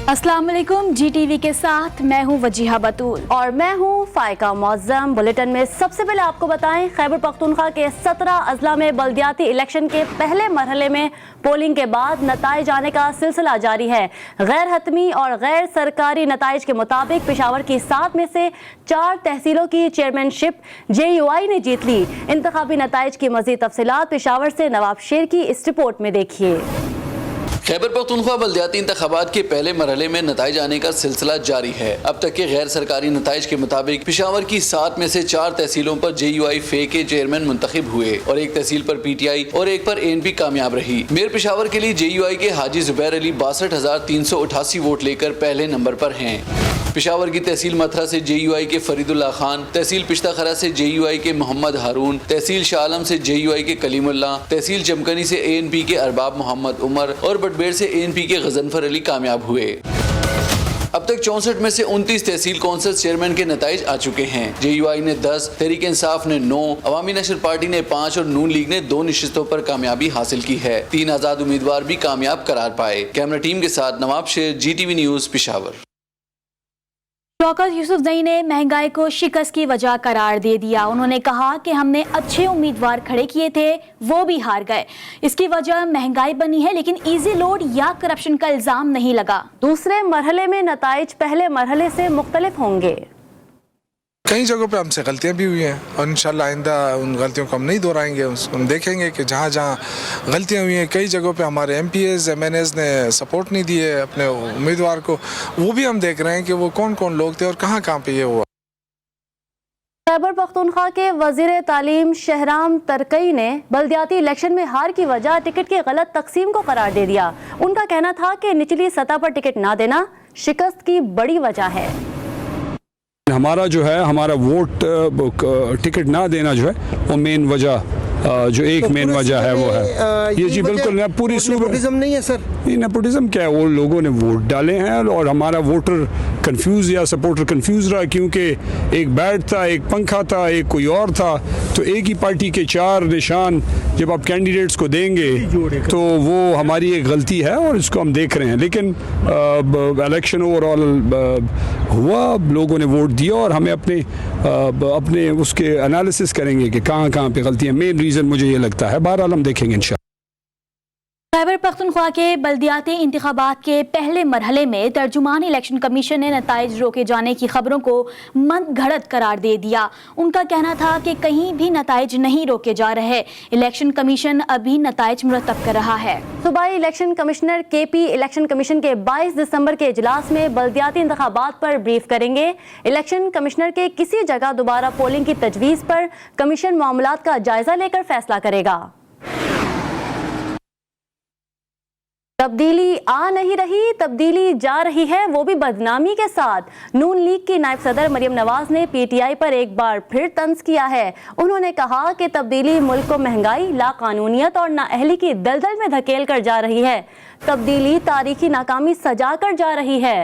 अस्सलाम वालेकुम, GTV के साथ मैं हूं वजीहा बतूल और मैं हूं फाइका मौज़म। बुलेटिन में सबसे पहले आपको बताएं, खैबर पख्तूनख्वा के 17 अजला में बल्दियाती इलेक्शन के पहले मरहले में पोलिंग के बाद नताइज आने का सिलसिला जारी है। गैर हतमी और गैर सरकारी नताइज के मुताबिक पेशावर की 7 में से 4 तहसीलों की चेयरमैनशिप JUI ने जीत ली। इंतखाबी नताइज की मज़ीद तफसीलात पेशावर से नवाब शेर की इस रिपोर्ट में देखिए। खैबर पख्तूनख्वा बल्दियाती इंतखाबात के पहले मरहले में नताइज आने का सिलसिला जारी है। अब तक के गैर सरकारी नताइज के मुताबिक पेशावर की 7 में से 4 तहसीलों पर JUI फे के चेयरमैन मुंतखब हुए और एक तहसील पर PTI और एक पर ANP कामयाब रही। मेयर पेशावर के लिए JUI के हाजी जुबैर अली 62,388 वोट लेकर पहले नंबर पर हैं। पेशावर की तहसील मथरा से JUI के फरीदुल्लाह खान, तहसील पिश्ताखरा से JUI के मोहम्मद हारून, तहसील शाह आलम से JUI के कलीमुल्लाह, तहसील चमकनी से ANP के अरबाब मोहम्मद उमर और बटबेर से ANP के गजनफर अली कामयाब हुए। अब तक 64 में से 29 तहसील कौंसिल चेयरमैन के नताइज आ चुके हैं। JUI ने 10, तहरीक इंसाफ ने 9, अवामी नशर पार्टी ने 5 और नून लीग ने 2 नशिस्तों पर कामयाबी हासिल की है। 3 आजाद उम्मीदवार भी कामयाब करार पाए। कैमरा टीम के साथ नवाब शेर, GTV न्यूज, पेशावर। शौकत यूसुफजई ने महंगाई को शिकस्त की वजह करार दे दिया। उन्होंने कहा कि हमने अच्छे उम्मीदवार खड़े किए थे, वो भी हार गए। इसकी वजह महंगाई बनी है, लेकिन इजी लोड या करप्शन का इल्जाम नहीं लगा। दूसरे मरहले में नताइज पहले मरहले से मुख्तलिफ होंगे। कई जगहों पे हमसे गलतियां भी हुई हैं और इंशाल्लाह आइंदा उन गलतियों को हम नहीं दोहराएंगे। हम देखेंगे कि जहाँ जहाँ गलतियां हुई हैं, कई जगहों पे हमारे MPs MNAs ने सपोर्ट नहीं दिए अपने उम्मीदवार को। वो भी हम देख रहे हैं कि वो कौन कौन लोग थे और कहाँ कहाँ पे ये हुआ। खैबर पख्तूनख्वा के वजीर तालीम शहराम तरकई ने बल्दियाती इलेक्शन में हार की वजह टिकट की गलत तकसीम को करार दे दिया। उनका कहना था कि निचली सतह पर टिकट ना देना शिकस्त की बड़ी वजह है। हमारा जो है हमारा वोट टिकट ना देना जो है वो मेन वजह जो एक मेन वजह है वो है ये। जी बिल्कुल, पूरी नेपोटिज्म नहीं है सर। ये नेपोटिज्म क्या है, वो लोगों ने वोट डाले हैं और हमारा वोटर कंफ्यूज या सपोर्टर कंफ्यूज रहा, क्योंकि एक बैट था, एक पंखा था, एक कोई और था। तो एक ही पार्टी के 4 निशान जब आप कैंडिडेट्स को देंगे तो वो हमारी एक गलती है और इसको हम देख रहे हैं। लेकिन इलेक्शन ओवरऑल हुआ, लोगों ने वोट दिया और हमें अपने उसके एनालिसिस करेंगे कि कहाँ कहाँ पे गलतियाँ। मेन रीज़न मुझे ये लगता है, बहरहाल हम देखेंगे इंशाल्लाह। खैबर पख्तूनख्वा के बल्दियाती इंतखाबात के पहले मरहले में तर्जुमान इलेक्शन कमीशन ने नताइज रोके जाने की खबरों को मंदघड़त करार दे दिया। उनका कहना था कि कहीं भी नताइज नहीं रोके जा रहे। इलेक्शन कमीशन अभी नताइज मुरतब कर रहा है। सूबाई election commissioner KP election commission के 22 दिसंबर के इजलास में बल्दियाती इंतखाबात पर ब्रीफ करेंगे। इलेक्शन कमिश्नर के किसी जगह दोबारा पोलिंग की तजवीज़ पर कमीशन मामलात का जायजा लेकर फैसला करेगा। तब्दीली आ नहीं रही, तब्दीली जा रही है, वो भी बदनामी के साथ। नून लीग की नायब सदर मरियम नवाज ने PTI पर एक बार फिर तंज किया है। उन्होंने कहा कि तब्दीली मुल्क को महंगाई, लाकानूनियत और नाअहली की दलदल में धकेल कर जा रही है। तब्दीली तारीखी नाकामी सजा कर जा रही है।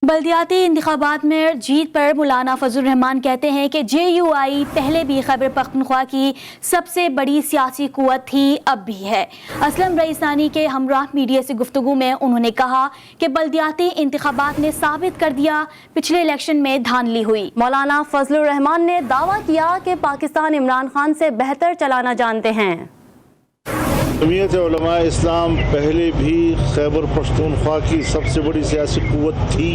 बल्दियाती इंतखाबात में जीत पर मौलाना फजल रहमान कहते हैं कि JUI पहले भी खैबर पख्तूनख्वा की सबसे बड़ी सियासी कुव्वत थी, अब भी है। असलम रईसानी के हमराह मीडिया से गुफ्तगू में उन्होंने कहा कि बल्दियाती इंतखाबात ने साबित कर दिया पिछले इलेक्शन में धांधली हुई। मौलाना फजल रहमान ने दावा किया कि पाकिस्तान इमरान खान से बेहतर चलाना जानते हैं। जमीयत उलमा इस्लाम पहले भी खैबर पख्तूनख्वा की सबसे बड़ी सियासी कुव्वत थी,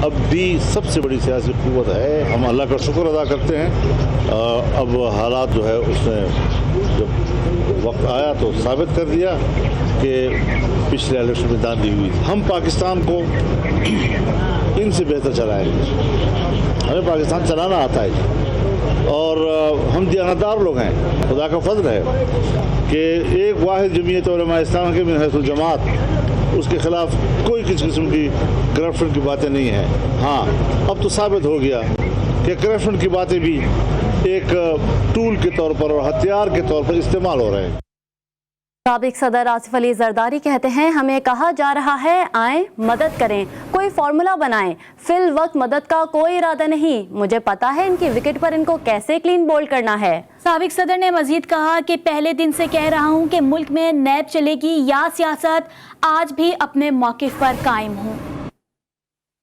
अब भी सबसे बड़ी सियासी कुव्वत है। हम अल्लाह का शुक्र अदा करते हैं। अब हालात जो है उसने जब वक्त आया तो साबित कर दिया कि पिछले इलेक्शन में धांधली हुई थी। हम पाकिस्तान को इनसे बेहतर चलाएंगे। हमें पाकिस्तान चलाना आता है और हम दियानतदार लोग हैं। खुदा का फजल है कि एक वाहिद जमीयत उलमा इस्लाम के मिनहजुल जमात उसके ख़िलाफ़ कोई किसी किस्म की करप्शन की बातें नहीं हैं। हाँ, अब तो साबित हो गया कि करप्शन की बातें भी एक टूल के तौर पर और हथियार के तौर पर इस्तेमाल हो रहे हैं। سابق صدر آصف علی زرداری کہتے ہیں ہمیں کہا جا رہا ہے آئیں مدد کریں، کوئی فارمولا بنائیں، فی الوقت مدد کا کوئی ارادہ نہیں، مجھے پتا ہے ان کی وکٹ پر ان کو کیسے کلین بولڈ کرنا ہے۔ سابق صدر نے مزید کہا کہ پہلے دن سے کہہ رہا ہوں کہ ملک میں نیب چلے گی یا سیاست، آج بھی اپنے موقف پر قائم ہوں۔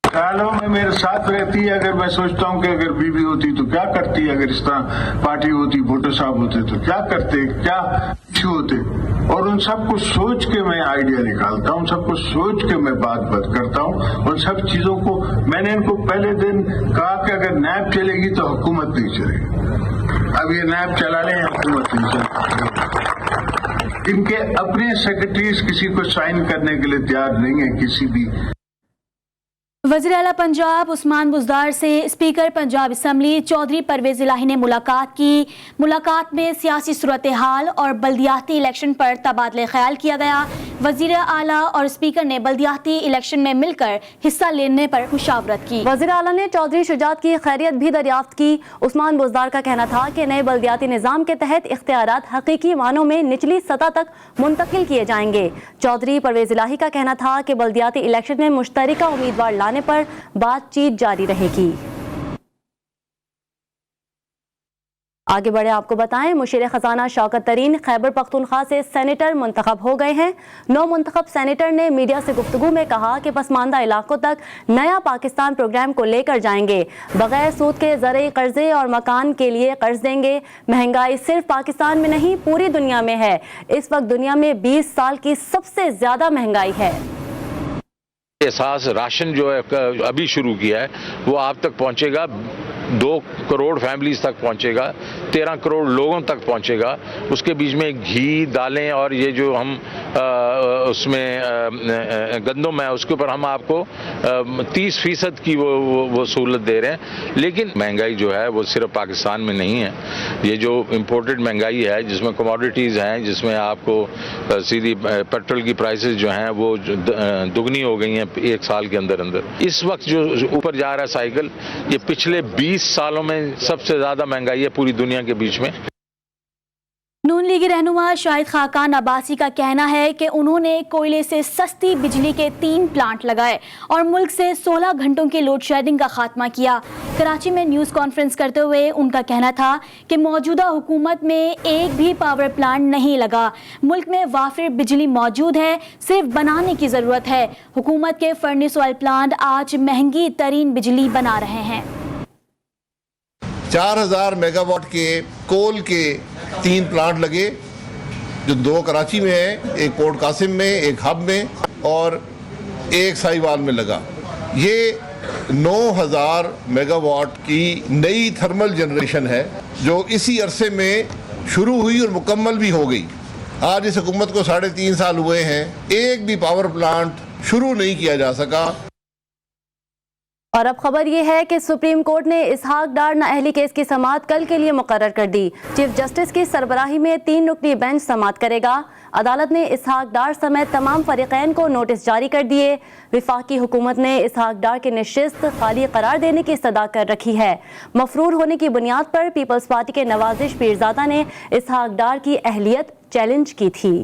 خیالوں میں میرے ساتھ رہتی ہے، اگر میں سوچتا ہوں کہ اگر بیوی ہوتی تو کیا کرتی، اگر اس طرح پارٹی ہوتی، بھٹو صاحب ہوتے تو کیا کرتے، کیا ایشو ہوتے، اور ان سب کو سوچ کے میں آئیڈیا نکالتا ہوں، سب کو سوچ کے میں بات کرتا ہوں، ان سب چیزوں کو میں نے ان کو پہلے دن کہا کہ اگر نیب چلے گی تو حکومت نہیں چلے گی، اب یہ نیب چلا لیں حکومت نہیں چلے گی۔ ان کے اپنے سیکرٹریز کسی کو سائن کرنے کے لیے تیار نہیں ہیں کسی بھی۔ وزیر اعلیٰ پنجاب عثمان بزدار سے اسپیکر پنجاب اسمبلی چودھری پرویز الہی نے ملاقات کی۔ ملاقات میں سیاسی صورتحال اور بلدیاتی الیکشن پر تبادلہ خیال کیا گیا۔ وزیر اعلیٰ اور اسپیکر نے بلدیاتی الیکشن میں مل کر حصہ لینے پر مشاورت کی۔ وزیر اعلیٰ نے چودھری شجاعت کی خیریت بھی دریافت کی۔ عثمان بزدار کا کہنا تھا کہ نئے بلدیاتی نظام کے تحت اختیارات حقیقی معنوں میں نچلی سطح تک منتقل کیے جائیں گے۔ چودھری پرویز الہی کا کہنا تھا کہ بلدیاتی الیکشن میں مشترکہ امیدوار لانے پر بات چیت جاری رہے گی۔ آگے بڑھے آپ کو بتائیں مشیر خزانہ شوکت ترین خیبر پختونخوا سے سینیٹر منتخب ہو گئے ہیں۔ نو منتخب سینیٹر نے میڈیا سے گفتگو میں کہا کہ پسماندہ علاقوں تک نیا پاکستان پروگرام کو لے کر جائیں گے، بغیر سود کے زرعی قرضے اور مکان کے لیے قرض دیں گے۔ مہنگائی صرف پاکستان میں نہیں پوری دنیا میں ہے، اس وقت دنیا میں 20 سال کی سب سے زیادہ مہنگائی ہے۔ احساس راشن جو ہے ابھی شروع کیا ہے وہ آپ تک پہنچے گا، 2 کروڑ فیملیز تک پہنچے گا، 13 کروڑ لوگوں تک پہنچے گا۔ اس کے بیچ میں گھی، دالیں اور یہ جو ہم اس میں گندم ہے اس کے اوپر ہم آپ کو 30% کی وہ سہولت دے رہے ہیں۔ لیکن مہنگائی جو ہے وہ صرف پاکستان میں نہیں ہے، یہ جو امپورٹڈ مہنگائی ہے جس میں کموڈیٹیز ہیں، جس میں آپ کو سیدھی پیٹرول کی پرائسز جو ہیں وہ دگنی ہو گئی ہیں 1 سال کے اندر۔ اس وقت جو اوپر جا رہا ہے سائیکل، یہ پچھلے 20 سالوں میں سب سے زیادہ مہنگائی ہے پوری دنیا کے بیچ میں۔ نون لیگی رہنما شاہد خاقان عباسی کا کہنا ہے کہ انہوں نے کوئلے سے سستی بجلی کے 3 پلانٹ لگائے اور ملک سے 16 گھنٹوں کی لوڈ شیڈنگ کا خاتمہ کیا۔ کراچی میں نیوز کانفرنس کرتے ہوئے ان کا کہنا تھا کہ موجودہ حکومت میں ایک بھی پاور پلانٹ نہیں لگا، ملک میں وافر بجلی موجود ہے، صرف بنانے کی ضرورت ہے۔ حکومت کے فرنس آئل پلانٹ آج مہنگی ترین بجلی بنا رہے ہیں۔ 4000 میگا واٹ کے کول کے 3 پلانٹ لگے، جو 2 کراچی میں ہیں، ایک پورٹ قاسم میں، ایک ہب میں اور ایک سائیوال میں لگا۔ یہ 9000 میگا واٹ کی نئی تھرمل جنریشن ہے جو اسی عرصے میں شروع ہوئی اور مکمل بھی ہو گئی۔ آج اس حکومت کو 3.5 سال ہوئے ہیں، ایک بھی پاور پلانٹ شروع نہیں کیا جا سکا۔ اور اب خبر یہ ہے کہ سپریم کورٹ نے اسحاق ڈار نااہلی کیس کی سماعت کل کے لیے مقرر کر دی۔ چیف جسٹس کی سربراہی میں 3 رکنی بینچ سماعت کرے گا۔ عدالت نے اسحاق ڈار سمیت تمام فریقین کو نوٹس جاری کر دیے۔ وفاقی حکومت نے اسحاق ڈار کی نشست خالی قرار دینے کی استدعا کر رکھی ہے۔ مفرور ہونے کی بنیاد پر پیپلز پارٹی کے نوازش پیرزادہ نے اسحاق ڈار کی اہلیت چیلنج کی تھی۔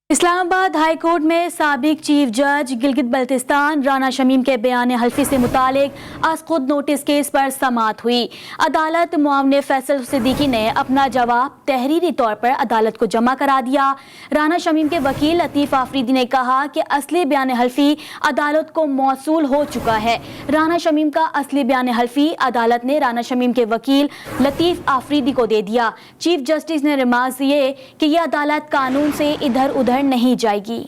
اسلام آباد ہائی کورٹ میں سابق چیف جج گلگت بلتستان رانا شمیم کے بیان حلفی سے متعلق از خود نوٹس کیس پر سماعت ہوئی۔ عدالت معاون فیصل صدیقی نے اپنا جواب تحریری طور پر عدالت کو جمع کرا دیا۔ رانا شمیم کے وکیل لطیف آفریدی نے کہا کہ اصلی بیان حلفی عدالت کو موصول ہو چکا ہے۔ رانا شمیم کا اصلی بیان حلفی عدالت نے رانا شمیم کے وکیل لطیف آفریدی کو دے دیا۔ چیف جسٹس نے ریمارکس دیے کہ یہ عدالت قانون سے ادھر ادھر نہیں جائے گی۔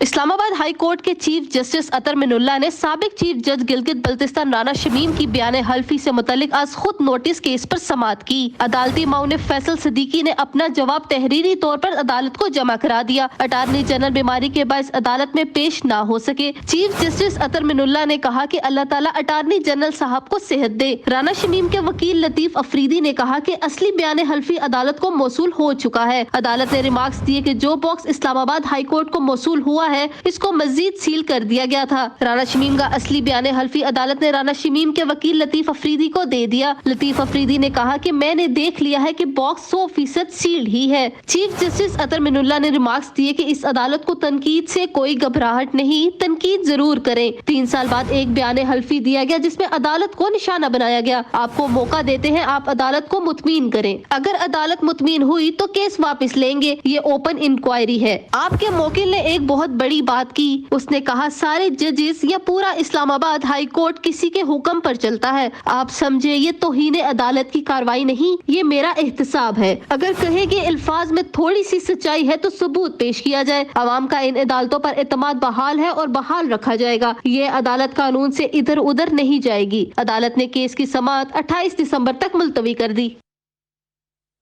اسلام آباد ہائی کورٹ کے چیف جسٹس اطہر من اللہ نے سابق چیف جج گلگت بلتستان رانا شمیم کی بیان حلفی سے متعلق از خود نوٹس کیس پر سماعت کی۔ عدالتی معاون فیصل صدیقی نے اپنا جواب تحریری طور پر عدالت کو جمع کرا دیا۔ اٹارنی جنرل بیماری کے باعث عدالت میں پیش نہ ہو سکے۔ چیف جسٹس اطہر من اللہ نے کہا کہ اللہ تعالیٰ اٹارنی جنرل صاحب کو صحت دے۔ رانا شمیم کے وکیل لطیف افریدی نے کہا کہ اصلی بیان حلفی عدالت کو موصول ہو چکا ہے۔ عدالت نے ریمارکس دیے کہ جو باکس اسلام آباد ہائی کورٹ کو موصول ہوا ہے इसको मजीद सील कर दिया गया था। राना शमीम का असली बयान हल्फी अदालत ने राना शमीम के वकील लतीफ अफरीदी को दे दिया। लतीफ अफरीदी ने कहा कि मैंने देख लिया है कि बॉक्स 100% सील्ड ही है। चीफ जस्टिस अतर मिनुल्लाह ने रिमार्क्स दिए कि इस अदालत को तनकीद से कोई घबराहट नहीं, तनकीद जरूर करें। 3 साल बाद एक बयान हल्फी दिया गया जिसमें अदालत को निशाना बनाया गया। आपको मौका देते हैं, आप अदालत को मुतमीन करें। अगर अदालत मुतमीन हुई तो केस वापस लेंगे, ये ओपन इंक्वायरी है। आपके वकील ने एक बहुत बड़ी बात की। उसने कहा सारे जजेस या पूरा इस्लामाबाद हाई कोर्ट किसी के हुक्म पर चलता है। आप समझे ये तौहीन अदालत की कार्रवाई नहीं, ये मेरा एहतसाब है। अगर कहे कि अल्फाज में थोड़ी सी सच्चाई है तो सबूत पेश किया जाए। आवाम का इन अदालतों पर एतमाद बहाल है और बहाल रखा जाएगा। ये अदालत कानून से इधर उधर नहीं जाएगी। अदालत ने केस की समाअत 28 दिसंबर तक मुलतवी कर दी।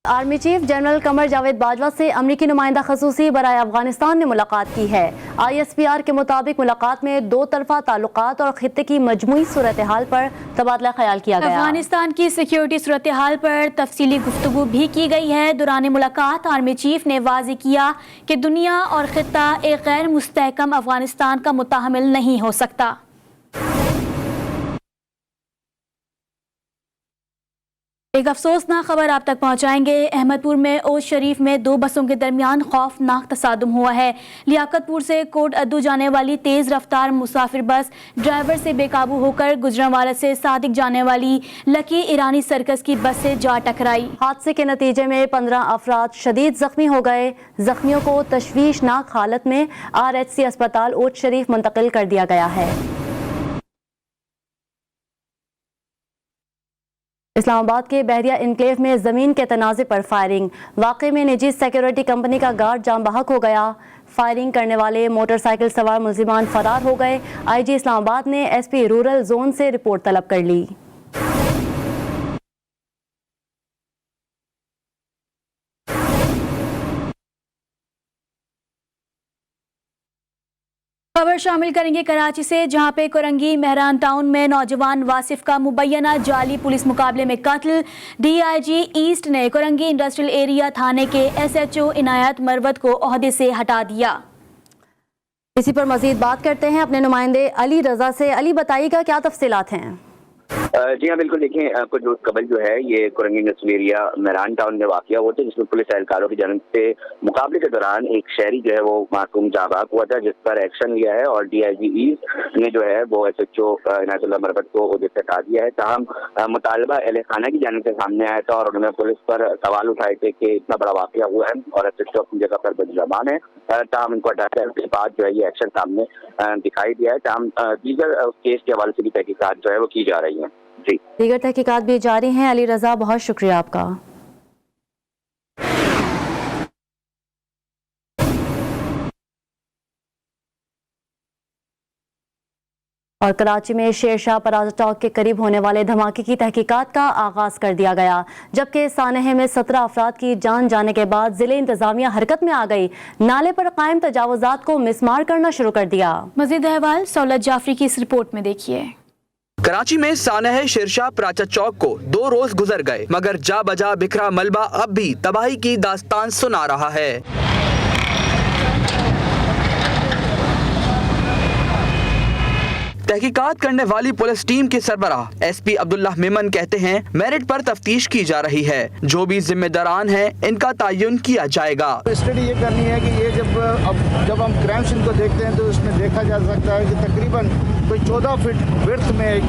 Army chief general Qamar Javed Bajwa से अमरीकी नुमाइंदा खसूसी बराए अफगानिस्तान ने मुलाकात की है। ISPR के मुताबिक मुलाकात में 2 तरफा ताल्लुकात और खित्ते की मजमूई सूरत हाल पर तबादला ख्याल किया गया। अफगानिस्तान की सिक्योरिटी सूरत हाल पर तफसीली गुफ्तगू भी की गई है। दौरान मुलाकात आर्मी चीफ ने वाज़ेह किया कि दुनिया और खित्ता एक गैर मुस्तहकम अफगानिस्तान का मुतहम्मिल नहीं हो सकता। एक अफसोसनाक खबर आप तक पहुंचाएंगे। अहमदपुर में ओज शरीफ में 2 बसों के दरमियान खौफनाक तसादुम हुआ है। लियाकतपुर से कोट अद्दू जाने वाली तेज़ रफ्तार मुसाफिर बस ड्राइवर से बेकाबू होकर गुजरांवाला से सादिक जाने वाली लकी ईरानी सर्कस की बस से जा टकराई। हादसे के नतीजे में 15 अफराद शदीद जख्मी हो गए। जख्मियों को तशवीशनाक हालत में RHC अस्पताल ओज शरीफ मुंतकिल कर दिया गया है। इस्लामाबाद के बहरिया इनक्लेव में ज़मीन के तनाज़े पर फायरिंग। वाक़े में निजी सिक्योरिटी कंपनी का गार्ड जाम बहक हो गया। फायरिंग करने वाले मोटरसाइकिल सवार मुल्ज़िमान फरार हो गए। IG इस्लामाबाद ने SP रूरल जोन से रिपोर्ट तलब कर ली। खबर शामिल करेंगे कराची से, जहां पे कोरंगी मेहरान टाउन में नौजवान वासिफ का मुबैना जाली पुलिस मुकाबले में कत्ल। DIG ईस्ट ने कोरंगी इंडस्ट्रियल एरिया थाने के SHO इनायत मरवत को ओहदे से हटा दिया। इसी पर मजीद बात करते हैं अपने नुमाइंदे अली रजा से। अली, बताइएगा क्या तफसीलात हैं? जी हाँ, बिल्कुल। देखें, कुछ रोज कबल जो है ये Korangi industrial area Mehran town में वाक़या हुआ था, जिसमें पुलिस एहलकारों की जानब से मुकाबले के दौरान एक शहरी जो है वो मासूम जाँ बहक हुआ था, जिस पर एक्शन लिया है और DIG ईस्ट ने जो है वो SHO इनायतुल्लाह मरवत को ओहदे से हटा दिया है। ताहम मुतालबा अहले खाना की जानब से सामने आया था और उन्होंने पुलिस पर सवाल उठाए थे कि इतना बड़ा वाक़या हुआ है और SHO अपनी जगह पर बदजुबान है। ताहम इनको हटाने के बाद जो है ये एक्शन सामने दिखाई दिया है। ताहम दीगर केस के हवाले से भी तहकीकात जो है वो की जा रही है। जी, दीगर तहकीकात भी जारी हैं। अली रजा, बहुत शुक्रिया आपका। और कराची में शेरशाह प्लाजा चौक के करीब होने वाले धमाके की तहकीकात का आगाज कर दिया गया, जबकि सानहे में 17 अफराद की जान जाने के बाद जिले इंतजामिया हरकत में आ गई। नाले पर कायम तजावुजात को मिसमार करना शुरू कर दिया। मजीद अहवाल सौलत जाफरी की इस रिपोर्ट में देखिए। कराची में सानहे शेरशाह प्लाजा चौक को 2 रोज गुजर गए, मगर जा बजा बिखरा मलबा अब भी तबाही की दास्तान सुना रहा है। तहकीकात करने वाली पुलिस टीम के सरबराह SP अब्दुल्लाह मेमन कहते हैं मेरिट पर तफ्तीश की जा रही है, जो भी जिम्मेदारान हैं इनका तयन किया जाएगा। स्टडी ये करनी है कि ये जब हम क्राइम सीन को देखते हैं तो उसमें देखा जा सकता है कि तकरीबन कोई 14 फीट विड्थ में एक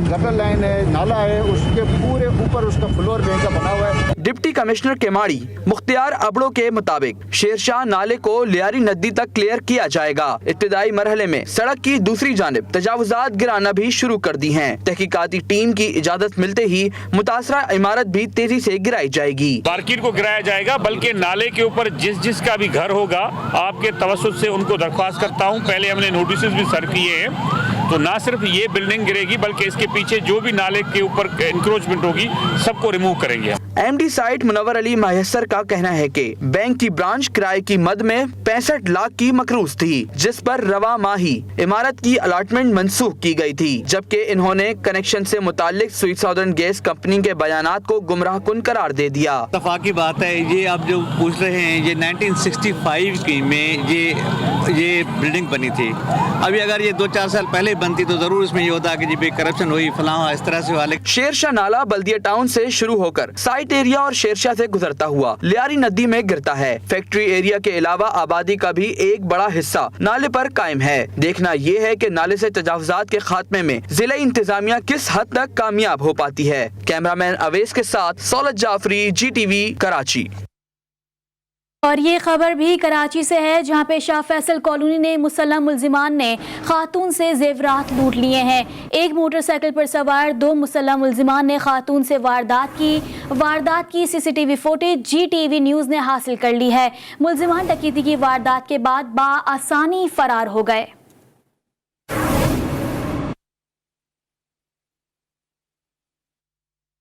गटर लाइन है, नाला है, उसके पूरे ऊपर उसका फ्लोर बेन का बना हुआ है। डिप्टी कमिश्नर केमाड़ी मुख्तियार अबड़ो के मुताबिक शेरशाह नाले को लियारी नदी तक क्लियर किया जाएगा। इब्तिदाई मरहले में सड़क की दूसरी जानिब तजावुजात गिराना भी शुरू कर दी हैं। तहकीकाती टीम की इजाजत मिलते ही मुतासरा इमारत भी तेजी से गिराई जाएगी। मार्केट को गिराया जाएगा, बल्कि नाले के ऊपर जिसका भी घर होगा आपके तवस्सुत से उनको दरख्वास्त करता हूँ। पहले हमने नोटिस भी सर्व किए हैं, तो ना सिर्फ ये बिल्डिंग गिरेगी बल्कि इसके पीछे जो भी नाले के ऊपर इंक्रोचमेंट होगी सबको रिमूव करेंगे। MD साइट मुनव्वर अली मायसर का कहना है कि बैंक की ब्रांच किराए की मद में 65 लाख की मकरूज थी, जिस पर रवा माही इमारत की अलॉटमेंट मंसूख की गई थी, जबकि इन्होंने कनेक्शन से मुतालिक स्वीट साउदर्न गैस कंपनी के बयानात को गुमराह कुन करार दे दिया। इत्तफाकी बात है, ये आप जो पूछ रहे हैं, ये 1965 की में ये बिल्डिंग बनी थी। अभी अगर ये 2-4 साल पहले बनती तो जरूर इसमें ये होता कि जी करप्शन हुई फलां इस तरह से वाले। शेरशाह नाला बल्दिया टाउन से शुरू होकर साइट एरिया और शेरशाह से गुजरता हुआ लियारी नदी में गिरता है। फैक्ट्री एरिया के अलावा आबादी का भी एक बड़ा हिस्सा नाले पर कायम है। देखना ये है कि नाले से तजावुजात के खात्मे में जिला इंतजामिया किस हद तक कामयाब हो पाती है। कैमरामैन अवेस के साथ सौलत जाफरी, GTV कराची। और ये खबर भी कराची से है, जहां पे शाह फैसल कॉलोनी ने मुसल्लम मुल्जिमान ने खातून से जेवरात लूट लिए हैं। एक मोटरसाइकिल पर सवार 2 मुसल्लम मुल्जिमान ने खातून से वारदात की CCTV फुटेज GTV न्यूज़ ने हासिल कर ली है। मुल्जिमान डकैती की वारदात के बाद बआसानी फरार हो गए।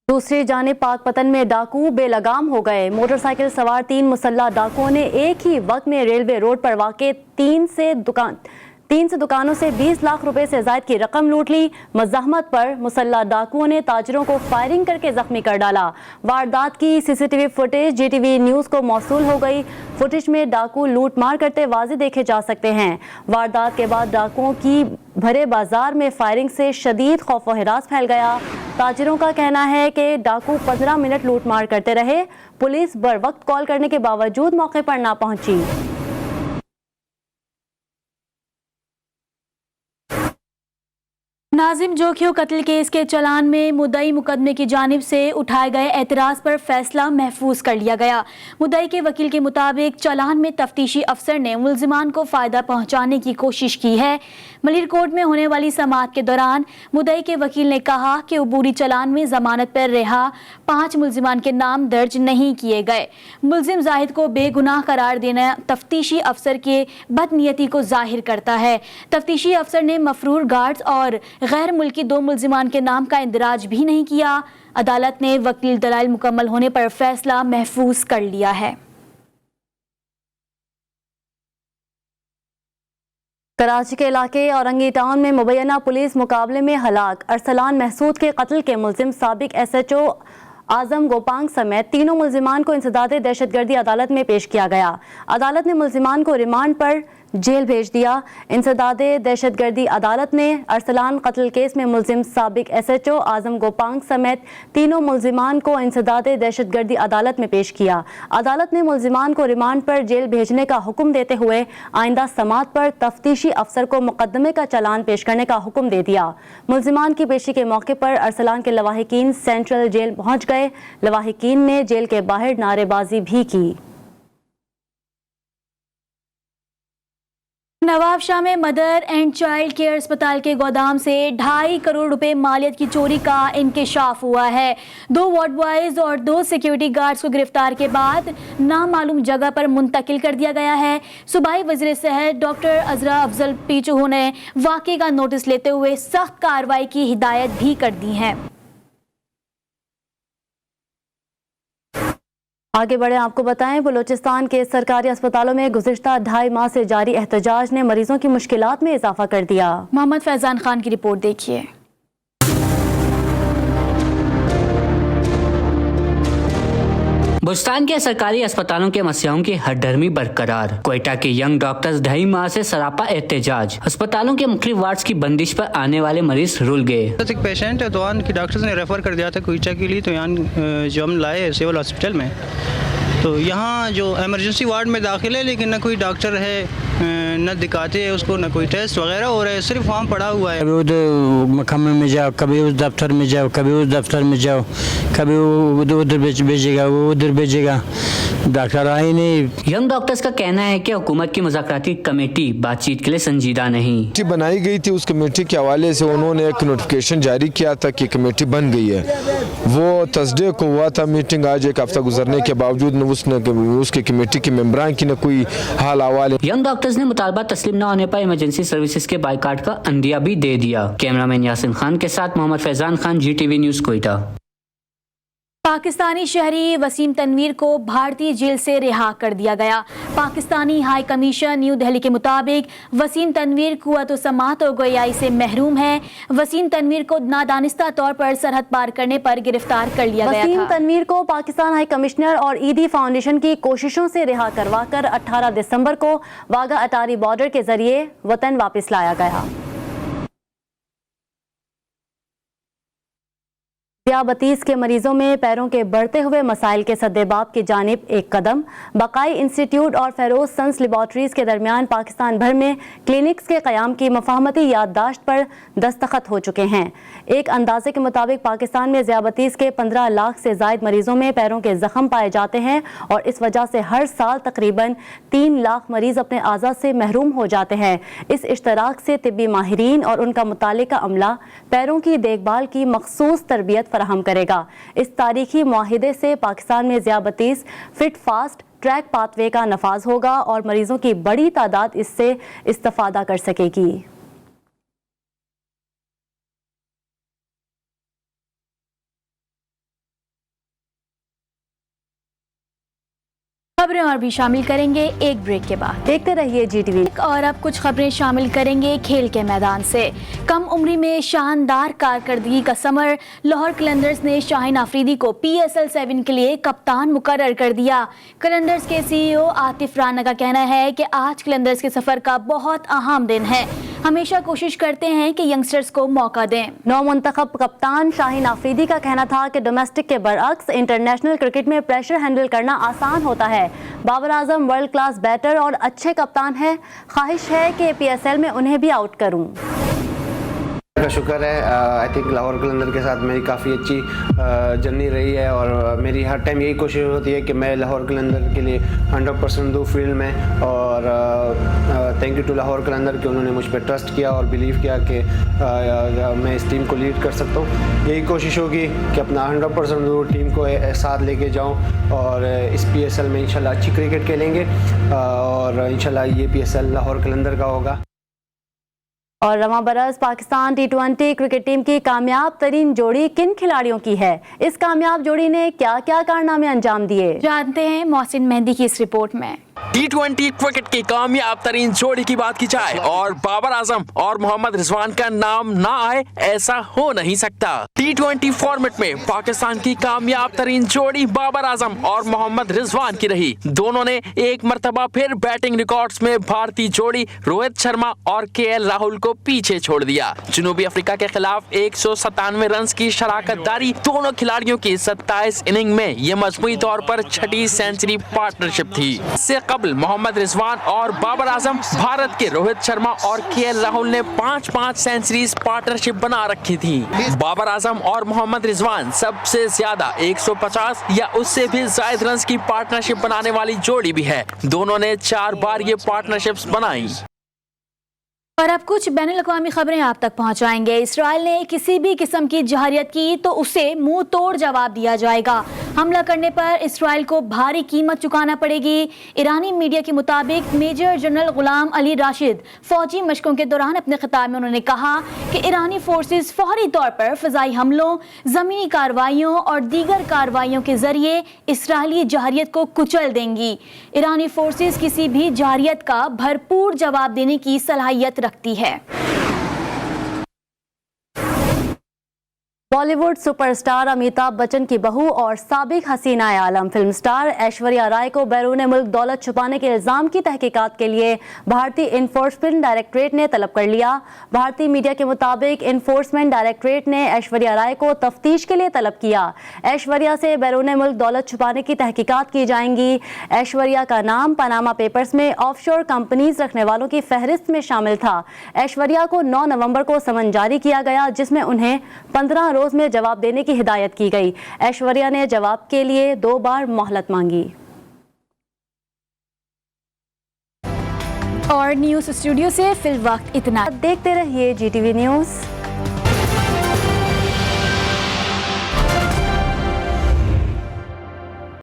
दूसरी जानिब पाकपतन में डाकू बेलगाम हो गए। मोटरसाइकिल सवार 3 मुसल्लह डाकुओं ने एक ही वक्त में रेलवे रोड पर वाक़े 3 से दुकानों से 20 लाख रुपए से ज़ायद की रकम लूट ली। मज़ाहमत पर मुसल्लह डाकुओं ने ताजरों को फायरिंग करके जख्मी कर डाला। वारदात की CCTV फुटेज GTV न्यूज़ को मौसूल हो गई। फुटेज में डाकू लूट मार करते वाज़े देखे जा सकते हैं। वारदात के बाद डाकुओं की भरे बाजार में फायरिंग से शदीद खौफ व हिरास फैल गया। ताजिरों का कहना है कि डाकू 15 मिनट लूट मार करते रहे। पुलिस बर वक्त कॉल करने के बावजूद मौके पर ना पहुंची। नाजिम जोखियो कत्ल केस के चलान में मुद्दई मुकदमे की जानिब से उठाए गए एतराज़ पर फैसला महफूज कर लिया गया। मुद्दई के वकील के मुताबिक चलान में तफ्तीशी अफसर ने मुल्जिमान को फ़ायदा पहुंचाने की कोशिश की है। मलिरकोट में होने वाली समाअत के दौरान मुद्दई के वकील ने कहा कि अबूरी चलान में ज़मानत पर रिहा 5 मुल्जिमान के नाम दर्ज नहीं किए गए। मुल्जिम जाहिद को बेगुनाह करार देना तफ्तीशी अफसर के बदनीयती को जाहिर करता है। तफ्तीशी अफसर ने मफरूर गार्ड्स और गैर मुल्की 2 मुल्जिमान के नाम का इंदराज भी नहीं किया। अदालत ने वकील दलाइल मुकम्मल होने पर फैसला महफूज कर लिया है। कराची के इलाके औरंगी टाउन में मुबैना पुलिस मुकाबले में हलाक अरसलान महसूद के कत्ल के मुल्जिम साबिक SHO आजम गोपांग समेत 3 मुल्जिमान को इंसदादे दहशतगर्दी अदालत में पेश किया गया। अदालत ने मुल्जिमान को रिमांड पर जेल भेज दिया। इंसदादे दहशतगर्दी अदालत ने अरसलान कत्ल केस में मुल्जिम साबिक SHO आजम गोपांग समेत 3 मुल्जिमान को इंसदादे दहशतगर्दी अदालत में पेश किया। अदालत ने मुल्जिमान को रिमांड पर जेल भेजने का हुक्म देते हुए आइंदा समाअत पर तफ्तीशी अफसर को मुकदमे का चालान पेश करने का हुक्म दे दिया। मुल्जिमान की पेशी के मौके पर अरसलान के लवाहिकीन सेंट्रल जेल पहुँच गए। लवाहिकीन ने जेल के बाहर नारेबाजी भी की। नवाबशाह में मदर एंड चाइल्ड केयर अस्पताल के गोदाम से 2.5 करोड़ रुपए मालियत की चोरी का इंकशाफ हुआ है। 2 वार्ड बॉयज और 2 सिक्योरिटी गार्ड्स को गिरफ्तार के बाद नामालूम जगह पर मुंतकिल कर दिया गया है। सूबाई वज़ीर सेहत डॉक्टर अजरा अफजल पीचू ने वाक़े का नोटिस लेते हुए सख्त कार्रवाई की हिदायत भी कर दी है। आगे बढ़े आपको बताएं, बलूचिस्तान के सरकारी अस्पतालों में गुज़िश्ता 2.5 माह से जारी एहतजाज ने मरीजों की मुश्किलात में इजाफा कर दिया। मोहम्मद फैजान खान की रिपोर्ट देखिए। बलूचिस्तान के सरकारी अस्पतालों के मसलों की हरदर्मी बरकरार। क्वेटा के यंग डॉक्टर्स 2.5 माह से सरापा एहतजाज। अस्पतालों के मुख्तलिफ वार्ड्स की बंदिश पर आने वाले मरीज रुल गए। एक पेशेंट है तो की डॉक्टर्स ने रेफर कर दिया था क्वेटा के लिए, तो यहाँ जो हम लाए सिविल हॉस्पिटल में, तो यहाँ जो इमरजेंसी वार्ड में दाखिल है लेकिन न कोई डॉक्टर है, न दिखाते हैं उसको, न कोई टेस्ट वगैरह हो रहा है, सिर्फ वहाँ पड़ा हुआ है। कभी उधर महकमे में जाओ, कभी उस दफ्तर में जाओ, कभी उस दफ्तर में जाओ, कभी उधर भेजेगा, वो उधर भेजेगा, डॉक्टर आए नहीं। यंग डॉक्टर्स का कहना है कि हुकूमत की मुज़ाकराती कमेटी बातचीत के लिए संजीदा नहीं। बनाई गई थी, उस कमेटी के हवाले से उन्होंने एक नोटिफिकेशन जारी किया था कि कमेटी बन गई है। वो थर्सडे को हुआ था मीटिंग, आज एक हफ्ता गुजरने के बावजूद उसके कमेटी के मेंबरान की न कोई हाल अहवाल। यंग डॉक्टर्स ने मुतालबा तस्लीम न होने पर इमरजेंसी सर्विसेज के बाइकाट का अंदिया भी दे दिया। कैमरामैन यासिन खान के साथ मोहम्मद फैजान खान, GTV न्यूज़, क्वेटा। पाकिस्तानी शहरी वसीम तनवीर को भारतीय जेल से रिहा कर दिया गया। Pakistani high commission new Delhi के मुताबिक वसीम तनवीर कुव्वत समात और गोयाई से महरूम है। वसीम तनवीर को नादानिस्ता तौर पर सरहद पार करने पर गिरफ्तार कर लिया गया था। वसीम तनवीर को पाकिस्तान हाई कमिश्नर और ईदी फाउंडेशन की कोशिशों से रिहा करवाकर 18 दिसंबर को वाघा अटारी बॉर्डर के जरिए वतन वापस लाया गया। दियाबतीस के मरीजों में पैरों के बढ़ते हुए मसाइल के सद्देबाब की जानिब एक कदम। बकाई इंस्टीट्यूट और फेरोज सन्स लेबॉर्ट्रीज के दरमियान पाकिस्तान भर में क्लिनिक्स के क़याम की मफाहमती याददाश्त पर दस्तखत हो चुके हैं। एक अंदाजे के मुताबिक पाकिस्तान में दियाबतीस के 15 लाख से ज़ायद मरीजों में पैरों के ज़ख्म पाए जाते हैं और इस वजह से हर साल तकरीबन 3 लाख मरीज अपने आज़ा से महरूम हो जाते हैं। इस इश्तराक से तिब्बी माहिरीन और उनका मुतालिका अमला पैरों की देखभाल की मखसूस तरबियत फराहम करेगा। इस तारीखी मुआहिदे से पाकिस्तान में ज़ियाबतीस फिट फास्ट ट्रैक पाथवे का नफाज होगा और मरीजों की बड़ी तादाद इससे इस्तेफादा कर सकेगी। खबरें और भी शामिल करेंगे एक ब्रेक के बाद। देखते रहिए GTV। और अब कुछ खबरें शामिल करेंगे खेल के मैदान से। कम उम्री में शानदार कारकर्दगी का समर लाहौर कलंदर्स ने शाहीन आफरीदी को PSL 7 के लिए कप्तान मुकर्रर कर दिया। कलंदर्स के CEO आतिफ राना का कहना है कि आज कलंदर्स के सफर का बहुत अहम दिन है। हमेशा कोशिश करते हैं कि यंगस्टर्स को मौका दें। नौ मुंतखब कप्तान शाहीन आफरीदी का कहना था कि डोमेस्टिक के बरअक्स इंटरनेशनल क्रिकेट में प्रेशर हैंडल करना आसान होता है। Babar Azam world class batter और अच्छे कप्तान है। ख्वाहिश है कि PSL में उन्हें भी आउट करूं। का शुक्र है। आई थिंक लाहौर कलंदर के साथ मेरी काफ़ी अच्छी जर्नी रही है और मेरी हर टाइम यही कोशिश होती है कि मैं लाहौर कलंदर के लिए 100% दूँ फील्ड में। और थैंक यू टू लाहौर कलंदर कि उन्होंने मुझ पर ट्रस्ट किया और बिलीव किया कि मैं इस टीम को लीड कर सकता हूँ। यही कोशिश होगी कि अपना 100% दूँ टीम को साथ लेके जाऊँ और इस PSL में इंशाल्लाह अच्छी क्रिकेट खेलेंगे और इंशाल्लाह ये PSL लाहौर कलंदर का होगा। और रवां बरस पाकिस्तान T20 क्रिकेट टीम की कामयाब तरीन जोड़ी किन खिलाड़ियों की है? इस कामयाब जोड़ी ने क्या क्या कारनामे अंजाम दिए, जानते हैं मोहसिन मेहंदी की इस रिपोर्ट में। T20 क्रिकेट की कामयाब तरीन जोड़ी की बात की जाए और बाबर आजम और मोहम्मद रिजवान का नाम ना आए, ऐसा हो नहीं सकता। T20 फॉर्मेट में पाकिस्तान की कामयाब तरीन जोड़ी बाबर आजम और मोहम्मद रिजवान की रही। दोनों ने एक मर्तबा फिर बैटिंग रिकॉर्ड्स में भारतीय जोड़ी रोहित शर्मा और KL राहुल को पीछे छोड़ दिया। जनूबी अफ्रीका के खिलाफ 197 रन की शराकतदारी दोनों खिलाड़ियों की 27 इनिंग में ये मजमूई तौर पर छठी सेंचुरी पार्टनरशिप थी। इससे कबल मोहम्मद रिजवान और बाबर आजम, भारत के रोहित शर्मा और KL राहुल ने 5-5 सेंचुरीज पार्टनरशिप बना रखी थी। बाबर आजम और मोहम्मद रिजवान सबसे ज्यादा 150 या उससे भी ज्यादा रन की पार्टनरशिप बनाने वाली जोड़ी भी है। दोनों ने 4 बार ये पार्टनरशिप्स बनाई। और अब कुछ बैनुल-अक़वामी खबरें आप तक पहुंचाएंगे। इसराइल ने किसी भी किस्म की जहारियत की तो उसे मुंह तोड़ जवाब दिया जाएगा। हमला करने पर इसराइल को भारी कीमत चुकाना पड़ेगी। ईरानी मीडिया के मुताबिक मेजर जनरल गुलाम अली राशिद फौजी मशकों के दौरान अपने खिताब में उन्होंने कहा कि ईरानी फोर्सेस फौरी तौर पर फ़िज़ाई हमलों, ज़मीनी कार्रवाइयों और दीगर कार्रवाइयों के जरिए इसराइली जहारियत को कुचल देंगी। ईरानी फोर्सेस किसी भी जहारियत का भरपूर जवाब देने की सलाहियत रखती है। बॉलीवुड सुपरस्टार अमिताभ बच्चन की बहू और साबिक हसीना आलम फिल्म स्टार ऐश्वर्या राय को बैरून मुल्क दौलत छुपाने के इल्ज़ाम की तहकीकात के लिए भारतीय इन्फोर्समेंट डायरेक्टरेट ने तलब कर लिया। भारतीय मीडिया के मुताबिक इन्फोर्समेंट डायरेक्टरेट ने ऐश्वर्या राय को तफ्तीश के लिए तलब किया। ऐश्वर्या से बैरून मुल्क दौलत छुपाने की तहकीकात की जाएंगी। ऐश्वर्या का नाम पनामा पेपर्स में ऑफशोर कंपनीज रखने वालों की फहरिस्त में शामिल था। ऐश्वर्या को 9 नवंबर को समन जारी किया गया, जिसमें उन्हें 15 रोज में जवाब देने की हिदायत की गई। ऐश्वर्या ने जवाब के लिए 2 बार मोहलत मांगी। और न्यूज़ स्टूडियो से फिल वक्त इतना। देखते रहिए GTV न्यूज़।